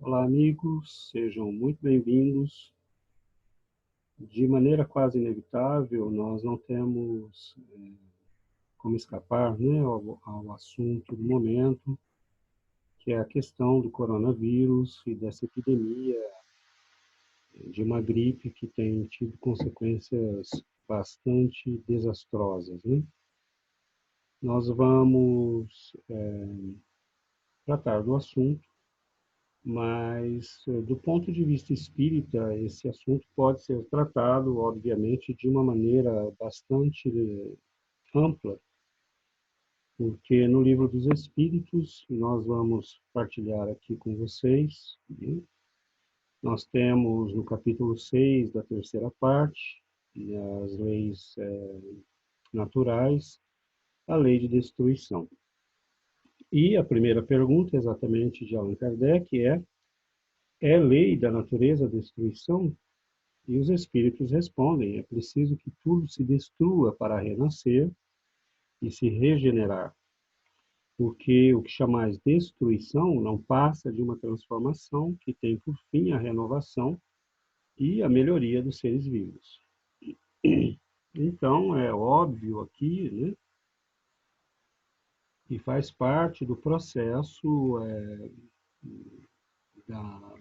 Olá, amigos, sejam muito bem-vindos. De maneira quase inevitável, nós não temos como escapar, né, ao assunto do momento, que é a questão do coronavírus e dessa epidemia de uma gripe que tem tido consequências bastante desastrosas, né? Nós vamos tratar do assunto, mas do ponto de vista espírita, esse assunto pode ser tratado, obviamente, de uma maneira bastante ampla, porque no Livro dos Espíritos, nós vamos partilhar aqui com vocês, né? Nós temos no capítulo 6 da terceira parte, né, as leis naturais, a lei de destruição. E a primeira pergunta, exatamente de Allan Kardec, é lei da natureza a destruição? E os espíritos respondem: é preciso que tudo se destrua para renascer e se regenerar, porque o que chamais destruição não passa de uma transformação que tem por fim a renovação e a melhoria dos seres vivos. Então, é óbvio aqui, né, que faz parte do processo da,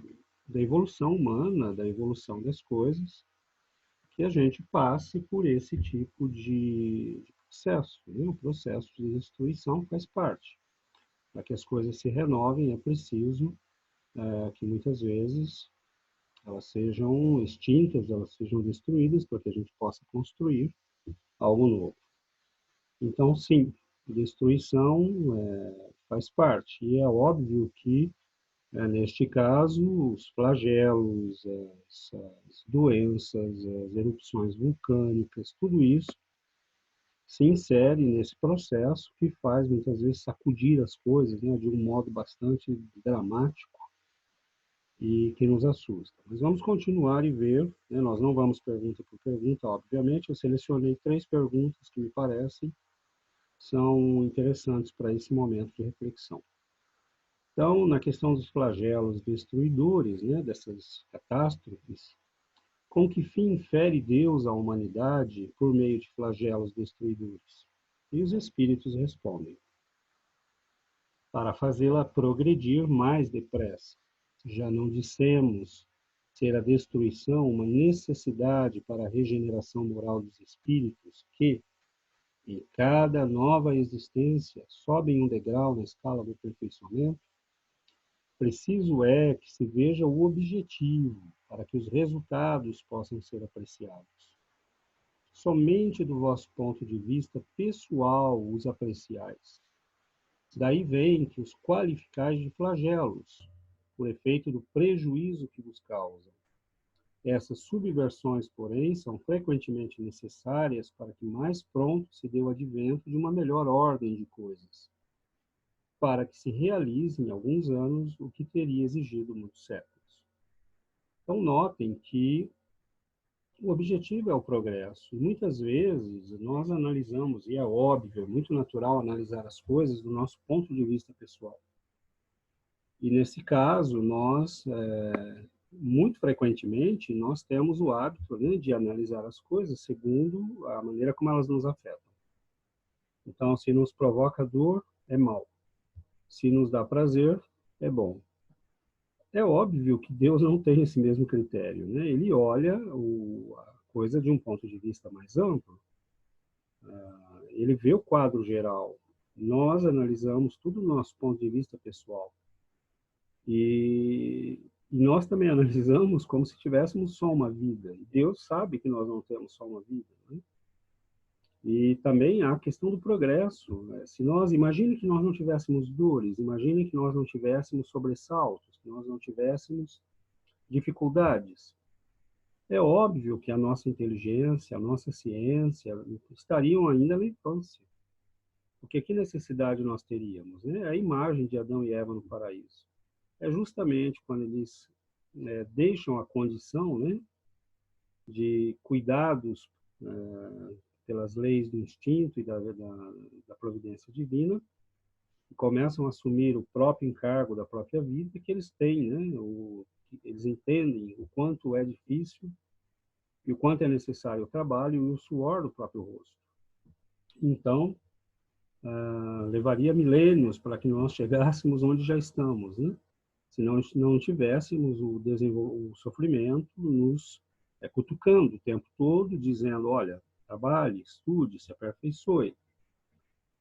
da evolução humana, da evolução das coisas, que a gente passe por esse tipo de processo. Né? O processo de destruição faz parte. Para que as coisas se renovem, é preciso que muitas vezes elas sejam extintas, elas sejam destruídas, para que a gente possa construir algo novo. Então, sim, destruição faz parte. E é óbvio que, neste caso, os flagelos, as doenças, as erupções vulcânicas, tudo isso se insere nesse processo que faz muitas vezes sacudir as coisas, né, de um modo bastante dramático e que nos assusta. Mas vamos continuar e ver, né, nós não vamos pergunta por pergunta, obviamente, eu selecionei 3 perguntas que me parecem são interessantes para esse momento de reflexão. Então, na questão dos flagelos destruidores, né, dessas catástrofes, com que fim fere Deus a humanidade por meio de flagelos destruidores? E os espíritos respondem: para fazê-la progredir mais depressa. Já não dissemos ser a destruição uma necessidade para a regeneração moral dos espíritos que, em cada nova existência, sobem um degrau na escala do aperfeiçoamento? Preciso é que se veja o objetivo para que os resultados possam ser apreciados. Somente do vosso ponto de vista pessoal os apreciais. Daí vem que os qualificais de flagelos, por efeito do prejuízo que vos causam. Essas subversões, porém, são frequentemente necessárias para que mais pronto se dê o advento de uma melhor ordem de coisas, para que se realize em alguns anos o que teria exigido muitos séculos. Então, notem que o objetivo é o progresso. E muitas vezes nós analisamos, e é óbvio, é muito natural analisar as coisas do nosso ponto de vista pessoal. E nesse caso, nós, muito frequentemente, nós temos o hábito, né, de analisar as coisas segundo a maneira como elas nos afetam. Então, se nos provoca dor, é mal. Se nos dá prazer, é bom. É óbvio que Deus não tem esse mesmo critério, né? Ele olha a coisa de um ponto de vista mais amplo. Ele vê o quadro geral. Nós analisamos tudo do nosso ponto de vista pessoal. E nós também analisamos como se tivéssemos só uma vida. E Deus sabe que nós não temos só uma vida, né? E também há a questão do progresso, né? Se nós, imagine que nós não tivéssemos dores, imagine que nós não tivéssemos sobressaltos, que nós não tivéssemos dificuldades. É óbvio que a nossa inteligência, a nossa ciência estariam ainda na infância. Porque que necessidade nós teríamos? Né? A imagem de Adão e Eva no paraíso. É justamente quando eles deixam a condição, né, de cuidados pelas leis do instinto e da providência divina, que começam a assumir o próprio encargo da própria vida, que eles têm, né? Eles entendem o quanto é difícil e o quanto é necessário o trabalho e o suor do próprio rosto. Então, levaria milênios para que nós chegássemos onde já estamos, né? Se não tivéssemos o sofrimento nos cutucando o tempo todo, dizendo, olha, trabalhe, estude, se aperfeiçoe.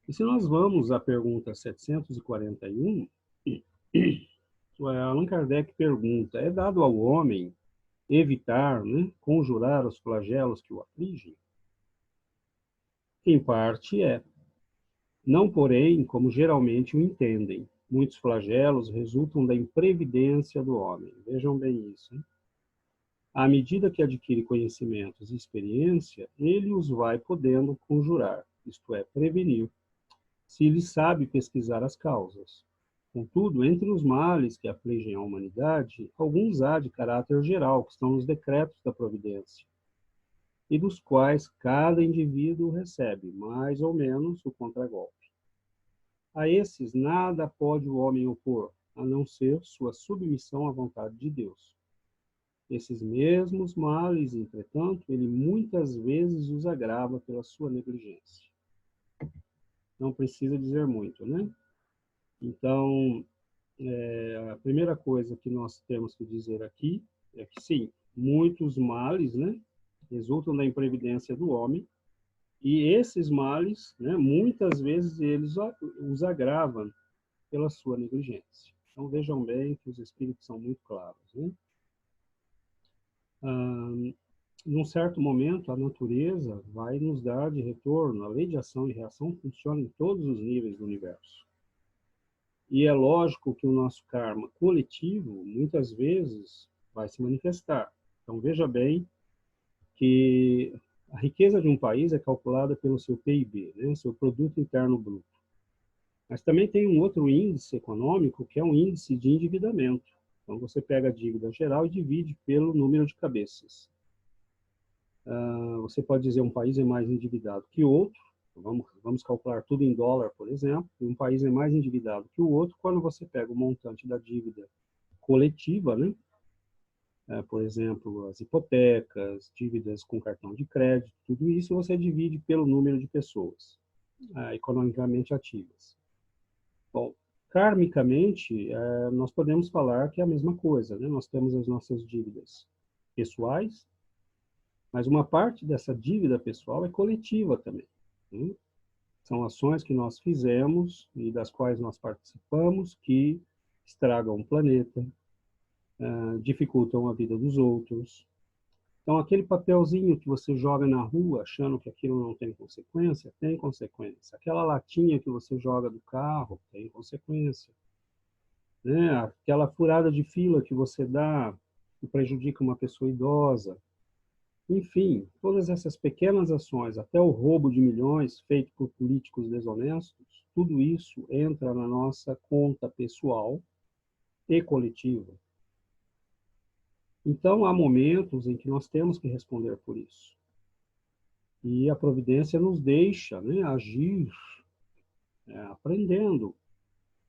E se nós vamos à pergunta 741, Allan Kardec pergunta, é dado ao homem evitar, né, conjurar os flagelos que o afligem? Em parte é. Não, porém, como geralmente o entendem. Muitos flagelos resultam da imprevidência do homem. Vejam bem isso, hein? À medida que adquire conhecimentos e experiência, ele os vai podendo conjurar, isto é, prevenir, se ele sabe pesquisar as causas. Contudo, entre os males que afligem a humanidade, alguns há de caráter geral, que estão nos decretos da providência, e dos quais cada indivíduo recebe, mais ou menos, o contragolpe. A esses nada pode o homem opor, a não ser sua submissão à vontade de Deus. Esses mesmos males, entretanto, ele muitas vezes os agrava pela sua negligência. Não precisa dizer muito, né? Então, a primeira coisa que nós temos que dizer aqui é que, sim, muitos males, né, resultam da imprevidência do homem, e esses males, né, muitas vezes, eles os agravam pela sua negligência. Então, vejam bem que os espíritos são muito claros, né? Num certo momento, a natureza vai nos dar de retorno. A lei de ação e reação funciona em todos os níveis do universo. E é lógico que o nosso karma coletivo, muitas vezes, vai se manifestar. Então, veja bem que a riqueza de um país é calculada pelo seu PIB, né? Seu Produto Interno Bruto. Mas também tem um outro índice econômico, que é um índice de endividamento. Então, você pega a dívida geral e divide pelo número de cabeças. Você pode dizer um país é mais endividado que outro, vamos calcular tudo em dólar, por exemplo, e um país é mais endividado que o outro quando você pega o montante da dívida coletiva, né? Por exemplo, as hipotecas, dívidas com cartão de crédito, tudo isso você divide pelo número de pessoas economicamente ativas. Bom, karmicamente, nós podemos falar que é a mesma coisa, né? Nós temos as nossas dívidas pessoais, mas uma parte dessa dívida pessoal é coletiva também, né? São ações que nós fizemos e das quais nós participamos que estragam o planeta, dificultam a vida dos outros. Então, aquele papelzinho que você joga na rua achando que aquilo não tem consequência, tem consequência. Aquela latinha que você joga do carro, tem consequência, né? Aquela furada de fila que você dá que prejudica uma pessoa idosa. Enfim, todas essas pequenas ações, até o roubo de milhões feito por políticos desonestos, tudo isso entra na nossa conta pessoal e coletiva. Então, há momentos em que nós temos que responder por isso. E a providência nos deixa, né, agir, aprendendo,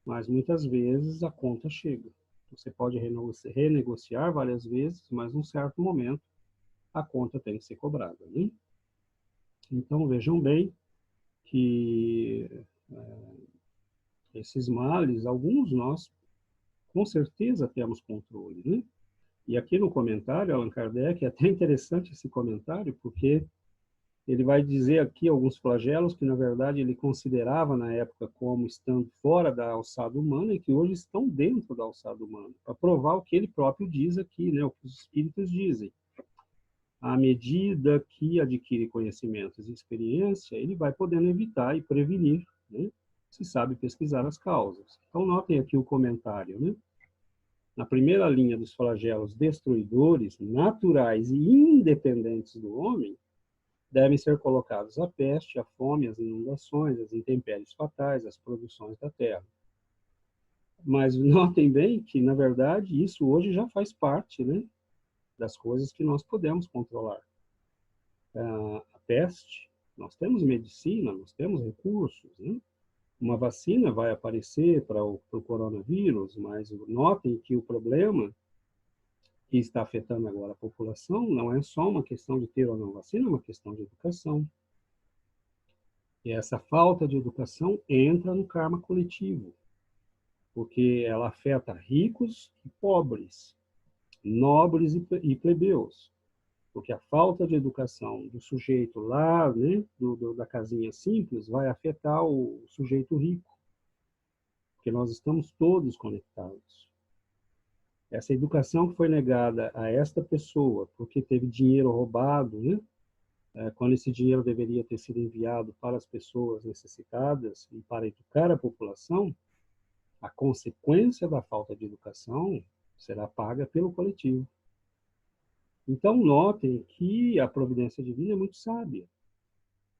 mas muitas vezes a conta chega. Você pode renegociar várias vezes, mas num certo momento a conta tem que ser cobrada, né? Então, vejam bem que esses males, alguns nós com certeza temos controle, né? E aqui no comentário, Allan Kardec, é até interessante esse comentário, porque ele vai dizer aqui alguns flagelos que, na verdade, ele considerava na época como estando fora da alçada humana e que hoje estão dentro da alçada humana, para provar o que ele próprio diz aqui, né? O que os espíritos dizem. À medida que adquire conhecimentos e experiência, ele vai podendo evitar e prevenir, né? Se sabe pesquisar as causas. Então, notem aqui o comentário, né? Na primeira linha dos flagelos destruidores, naturais e independentes do homem, devem ser colocados a peste, a fome, as inundações, as intempéries fatais, as produções da terra. Mas notem bem que, na verdade, isso hoje já faz parte, né, das coisas que nós podemos controlar. A peste, nós temos medicina, nós temos recursos, né? Uma vacina vai aparecer para o coronavírus, mas notem que o problema que está afetando agora a população não é só uma questão de ter ou não vacina, é uma questão de educação. E essa falta de educação entra no karma coletivo, porque ela afeta ricos e pobres, nobres e plebeus. Porque a falta de educação do sujeito lá, né, da casinha simples, vai afetar o sujeito rico, porque nós estamos todos conectados. Essa educação que foi negada a esta pessoa, porque teve dinheiro roubado, né, quando esse dinheiro deveria ter sido enviado para as pessoas necessitadas e para educar a população, a consequência da falta de educação será paga pelo coletivo. Então, notem que a providência divina é muito sábia.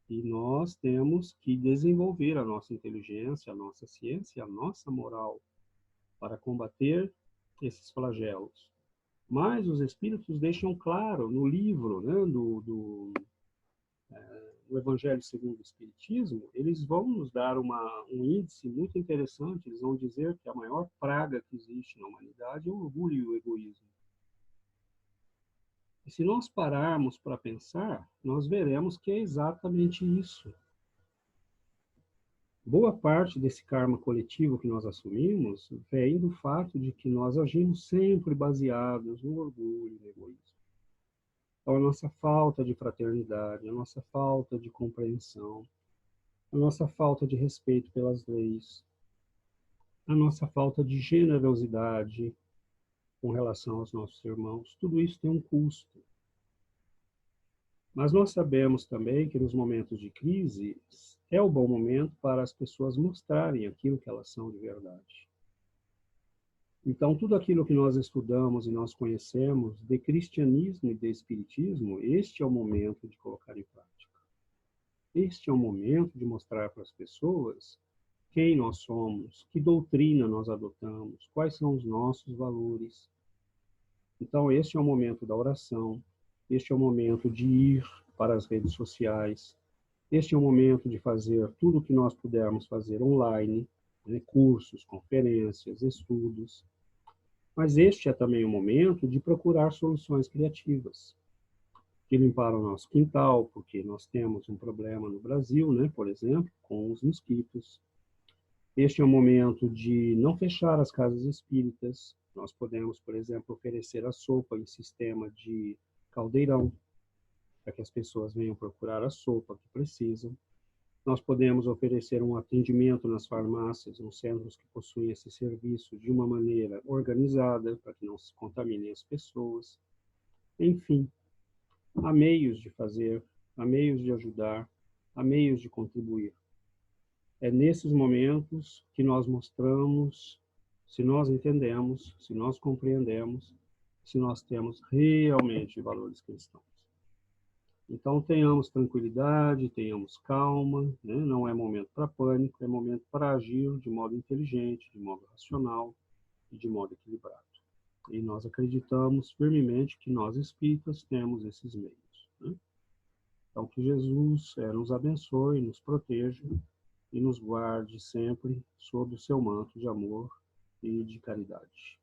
E nós temos que desenvolver a nossa inteligência, a nossa ciência, a nossa moral para combater esses flagelos. Mas os espíritos deixam claro no livro, né, do Evangelho segundo o Espiritismo, eles vão nos dar um índice muito interessante. Eles vão dizer que a maior praga que existe na humanidade é o orgulho e o egoísmo. E se nós pararmos para pensar, nós veremos que é exatamente isso. Boa parte desse karma coletivo que nós assumimos vem do fato de que nós agimos sempre baseados no orgulho e no egoísmo. Então, a nossa falta de fraternidade, a nossa falta de compreensão, a nossa falta de respeito pelas leis, a nossa falta de generosidade com relação aos nossos irmãos, tudo isso tem um custo. Mas nós sabemos também que nos momentos de crise é o bom momento para as pessoas mostrarem aquilo que elas são de verdade. Então, tudo aquilo que nós estudamos e nós conhecemos de cristianismo e de espiritismo, este é o momento de colocar em prática. Este é o momento de mostrar para as pessoas quem nós somos, que doutrina nós adotamos, quais são os nossos valores. Então, este é o momento da oração, este é o momento de ir para as redes sociais, este é o momento de fazer tudo o que nós pudermos fazer online, né, cursos, conferências, estudos. Mas este é também o momento de procurar soluções criativas, de limpar o nosso quintal, porque nós temos um problema no Brasil, né, por exemplo, com os mosquitos. Este é o momento de não fechar as casas espíritas. Nós podemos, por exemplo, oferecer a sopa em sistema de caldeirão, para que as pessoas venham procurar a sopa que precisam. Nós podemos oferecer um atendimento nas farmácias, nos centros que possuem esse serviço, de uma maneira organizada, para que não se contaminem as pessoas. Enfim, há meios de fazer, há meios de ajudar, há meios de contribuir. É nesses momentos que nós mostramos se nós entendemos, se nós compreendemos, se nós temos realmente valores cristãos. Então, tenhamos tranquilidade, tenhamos calma, né? Não é momento para pânico, é momento para agir de modo inteligente, de modo racional e de modo equilibrado. E nós acreditamos firmemente que nós espíritas temos esses meios, né? Então, que Jesus nos abençoe, nos proteja e nos guarde sempre sob o seu manto de amor e de caridade.